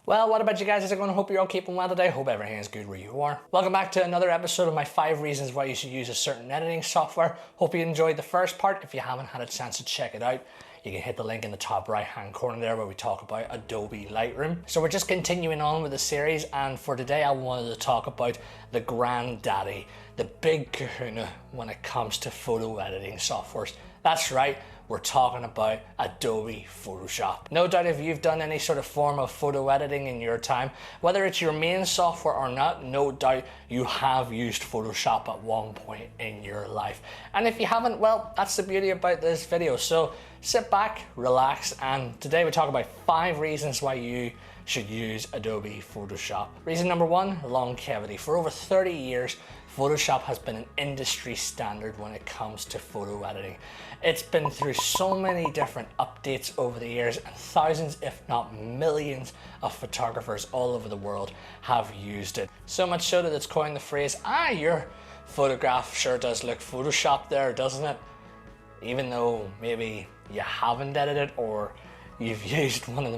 Well, what about you guys? How's it going? I hope you're all keeping well today. Hope everything is good where you are. Welcome back to another episode of my 5 reasons why you should use a certain editing software. Hope you enjoyed the first part. If you haven't had a chance to check it out, you can hit the link in the top right hand corner there where we talk about Adobe Lightroom. So we're just continuing on with the series, and for today I wanted to talk about the granddaddy, the big kahuna when it comes to photo editing softwares. That's right, we're talking about Adobe Photoshop. No doubt if you've done any sort of form of photo editing in your time, whether it's your main software or not, no doubt you have used Photoshop at one point in your life. And if you haven't, well, that's the beauty about this video. So sit back, relax, and today we talk about 5 reasons why you should use Adobe Photoshop. Reason number 1, longevity. For over 30 years, Photoshop has been an industry standard when it comes to photo editing. It's been through so many different updates over the years, and thousands, if not millions, of photographers all over the world have used it. So much so that it's coined the phrase, your photograph sure does look Photoshopped there, doesn't it? Even though maybe you haven't edited or you've used one of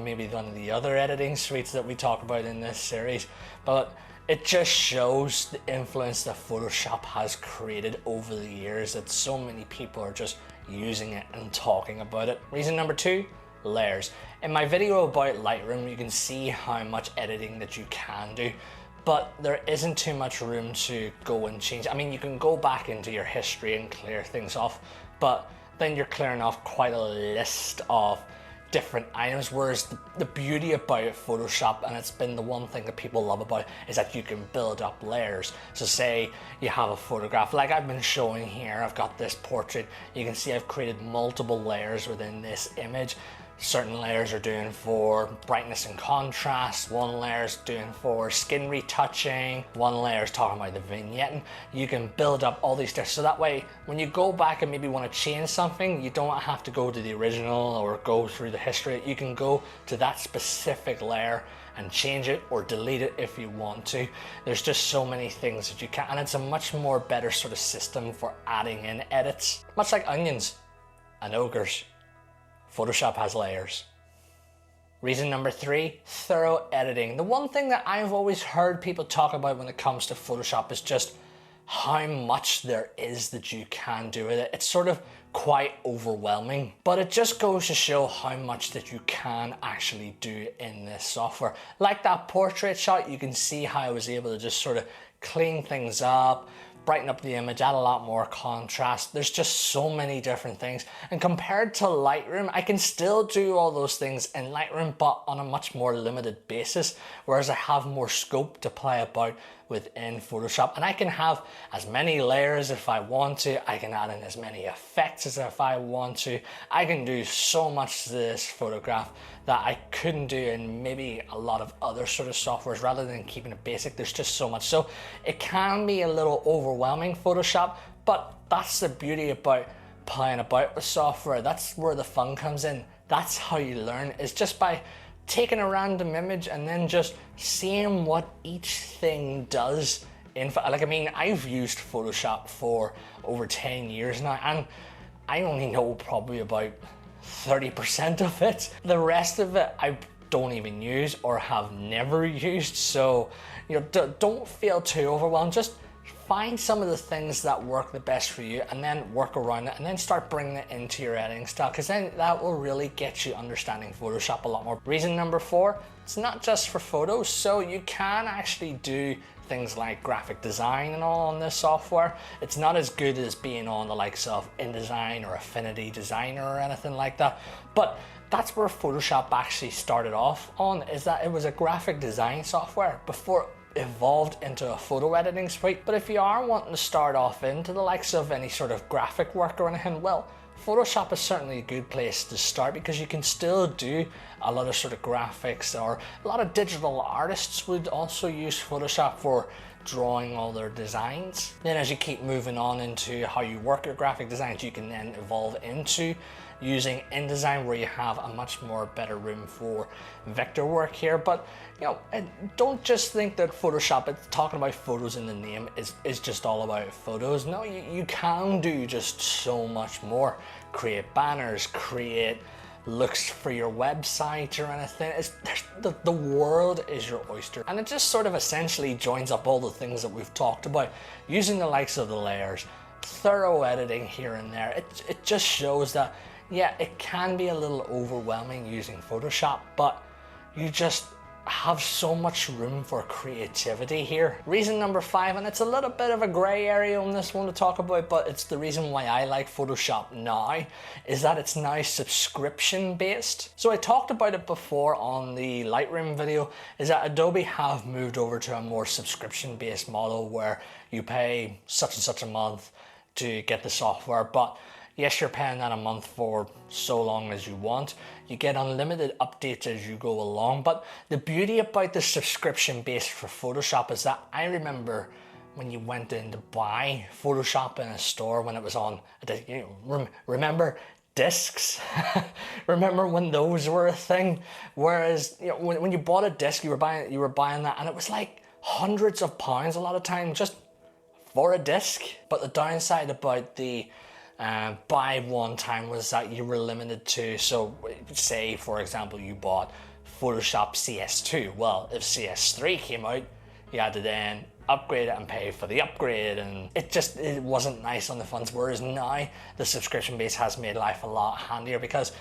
the other editing suites that we talk about in this series. But it just shows the influence that Photoshop has created over the years, that so many people are just using it and talking about it. Reason number 2, layers. In my video about Lightroom, you can see how much editing that you can do, but there isn't too much room to go and change. I mean, you can go back into your history and clear things off, but then you're clearing off quite a list of different items, whereas the beauty about Photoshop, and it's been the one thing that people love about, is that you can build up layers. So say you have a photograph like I've been showing here, I've got this portrait, you can see I've created multiple layers within this image. Certain layers are doing for brightness and contrast, one layer is doing for skin retouching, one layer is talking about the vignetting. You can build up all these different, so that way when you go back and maybe want to change something, you don't have to go to the original or go through the history. You can go to that specific layer and change it or delete it if you want to. There's just so many things that you can, and it's a much more better sort of system for adding in edits. Much like onions and ogres, Photoshop has layers. Reason number 3, thorough editing. The one thing that I've always heard people talk about when it comes to Photoshop is just how much there is that you can do with it. It's sort of quite overwhelming, but it just goes to show how much that you can actually do in this software. Like that portrait shot, you can see how I was able to just sort of clean things up, brighten up the image, add a lot more contrast. There's just so many different things. And compared to Lightroom, I can still do all those things in Lightroom, but on a much more limited basis, whereas I have more scope to play about within Photoshop. And I can have as many layers if I want to, I can add in as many effects as if I want to. I can do so much to this photograph that I couldn't do in maybe a lot of other sort of softwares. Rather than keeping it basic, there's just so much. So it can be a little overwhelming, Photoshop, but that's the beauty about playing about with software. That's where the fun comes in. That's how you learn, is just by taking a random image and then just seeing what each thing does. I've used Photoshop for over 10 years now, and I only know probably about 30% of it. The rest of it I don't even use or have never used. So don't feel too overwhelmed. Just find some of the things that work the best for you and then work around it, and then start bringing it into your editing style, because then that will really get you understanding Photoshop a lot more. Reason number 4, it's not just for photos. So you can actually do things like graphic design and all on this software. It's not as good as being on the likes of InDesign or Affinity Designer or anything like that, but that's where Photoshop actually started off on, is that it was a graphic design software before evolved into a photo editing suite. But if you are wanting to start off into the likes of any sort of graphic work or anything, well, Photoshop is certainly a good place to start, because you can still do a lot of sort of graphics, or a lot of digital artists would also use Photoshop for drawing all their designs. Then as you keep moving on into how you work your graphic designs, you can then evolve into using InDesign, where you have a much more better room for vector work here. But don't just think that Photoshop, it's talking about photos in the name, is just all about photos. No, you can do just so much more. Create banners, create looks for your website or anything. The world is your oyster, and it just sort of essentially joins up all the things that we've talked about, using the likes of the layers, thorough editing here and there. It just shows that, yeah, it can be a little overwhelming using Photoshop, but you just have so much room for creativity here. Reason number 5, and it's a little bit of a gray area on this one to talk about, but it's the reason why I like Photoshop now, is that it's now subscription based. So I talked about it before on the Lightroom video, is that Adobe have moved over to a more subscription based model where you pay such and such a month to get the software, but yes, you're paying that a month for so long as you want. You get unlimited updates as you go along. But the beauty about the subscription base for Photoshop is that I remember when you went in to buy Photoshop in a store when it was on, remember discs? Remember when those were a thing? Whereas, you know, when you bought a disc, you were buying that, and it was like hundreds of pounds a lot of time just for a disc. But the downside about the buy one time was that you were limited to, so say for example you bought Photoshop CS2, well if CS3 came out you had to then upgrade it and pay for the upgrade, and it wasn't nice on the funds. Whereas now the subscription base has made life a lot handier because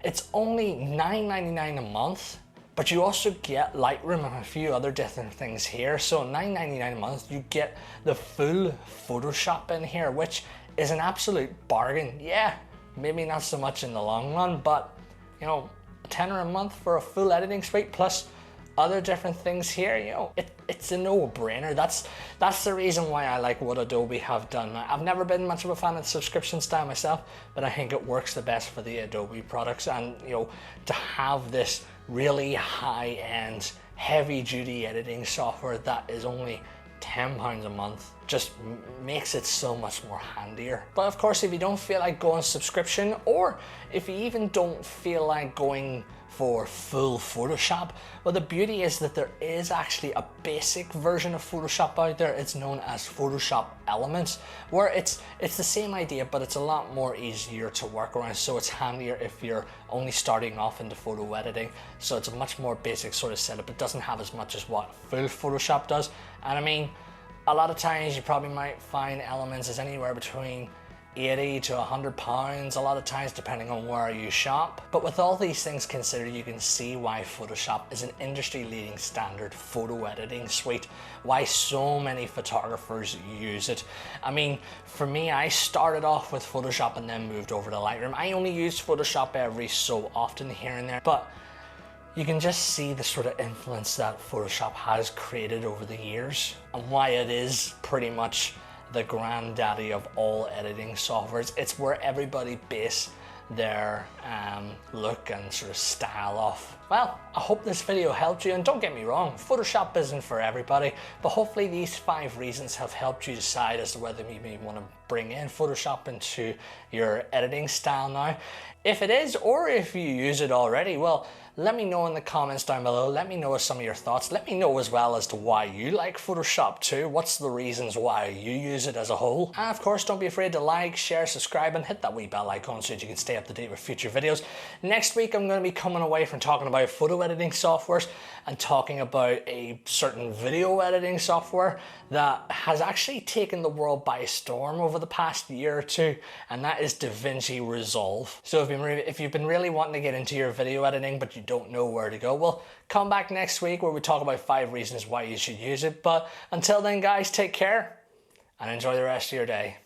it's only $9.99 a month, but you also get Lightroom and a few other different things here. So $9.99 a month, you get the full Photoshop in here, which is an absolute bargain. Yeah, maybe not so much in the long run, but you know, $10 a month for a full editing suite plus other different things here, you know, it's a no-brainer. That's the reason why I like what Adobe have done. I've never been much of a fan of the subscription style myself, but I think it works the best for the Adobe products. And you know, to have this really high-end, heavy-duty editing software that is only £10 a month just makes it so much more handier. But of course, if you don't feel like going subscription, or if you even don't feel like going for full Photoshop, well, the beauty is that there is actually a basic version of Photoshop out there. It's known as Photoshop Elements, where it's the same idea, but it's a lot more easier to work around. So it's handier if you're only starting off into photo editing. So it's a much more basic sort of setup. It doesn't have as much as what full Photoshop does. And I mean, a lot of times you probably might find Elements is anywhere between £80 to £100 a lot of times, depending on where you shop. But with all these things considered, you can see why Photoshop is an industry-leading standard photo editing suite, why so many photographers use it. I mean, for me, I started off with Photoshop and then moved over to Lightroom. I only use Photoshop every so often here and there, but you can just see the sort of influence that Photoshop has created over the years and why it is pretty much the granddaddy of all editing softwares. It's where everybody base their look and sort of style off. Well, I hope this video helped you, and don't get me wrong, Photoshop isn't for everybody, but hopefully these 5 reasons have helped you decide as to whether you may want to bring in Photoshop into your editing style now. If it is, or if you use it already, well, let me know in the comments down below. Let me know some of your thoughts. Let me know as well as to why you like Photoshop too. What's the reasons why you use it as a whole? And of course, don't be afraid to like, share, subscribe, and hit that wee bell icon so that you can stay up to date with future videos. Next week, I'm going to be coming away from talking about photo editing softwares and talking about a certain video editing software that has actually taken the world by storm over the past year or two, and that is Vinci Resolve. So if you've been really wanting to get into your video editing but you don't know where to go, well, come back next week where we talk about 5 reasons why you should use it. But until then, guys, take care and enjoy the rest of your day.